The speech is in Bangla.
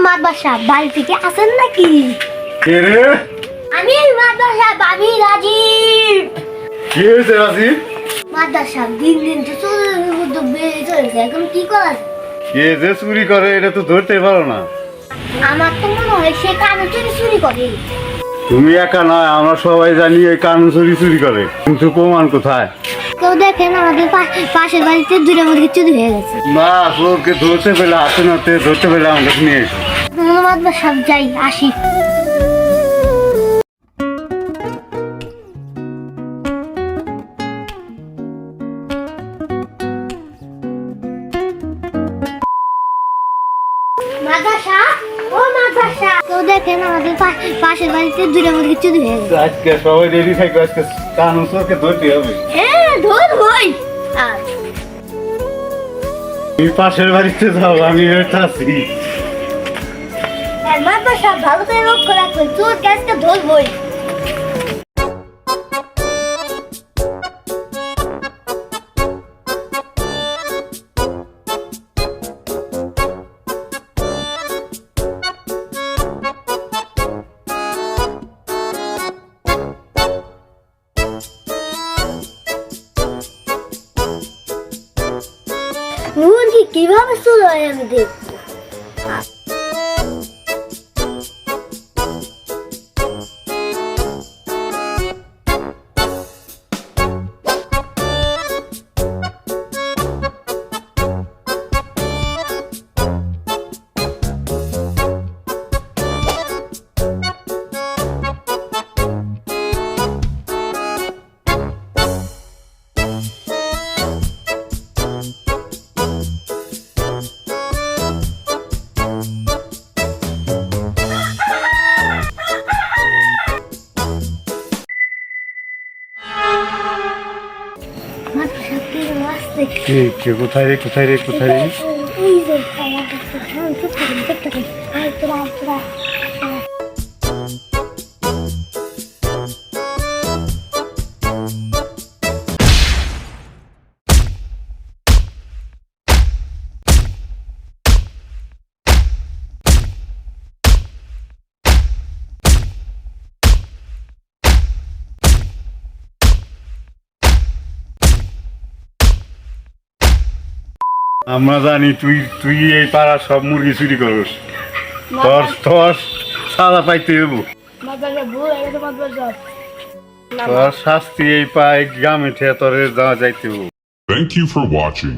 মাদ্রাসা বাড়ি থেকে আসেন নাকি? কে রে? আমি মাদ্রাসা আমি রাজীব। কি হয়েছে রাজীব? মাদ্রাসা দিন দিন তো বেড়ে চলেছে, এখন কি করা যায়? কে যে চুরি করে এটা তো ধরতে পারো না। আমার তো মনে হয় সে কানে চুরি করে। তুমি একা নয়, আমরা সবাই জানি এই কানু চুরি করে, কিন্তু প্রমাণ কোথায়? কেউ দেখেন আমাদের পাশের বাড়িতে দুটো মুরগি চুরি হয়ে গেছে। না, চোরকে ধরতে পেলে হাতে নাতে ধরতে পেলে আমাকে নিয়ে এসো। মাদ্রাসা যাই আসি। মাদ্রাসা ও মাদ্রাসা, কেউ দেখেন আমাদের পাশের বাড়িতে দুটো মুরগি চুরি হয়ে গেছে। আজকে সবাই রেডি থাকবে, আজকে কানু চোরকে ধরতে হবে। হ্যাঁ ধরবই। তুমি পাশের বাড়িতে যাও, আমি এটা আছি। মাদ্রাসা ভালো করে লক্ষ্য রাখবেন, চোর আজকে ধরবই। মুরগি কিভাবে চুর হয় আমি দেখবো। কে কোথায় রে, কোথায় রে, কোথায় রে? আমরা জানি তুই তুই এই পাড়ার সব মুরগি চুরি করস। তোর সাজা পাইতে দেবো। তোর শাস্তি এই পায় গ্রামে তোরে যাওয়া যাইতে হবো। Thank you for watching.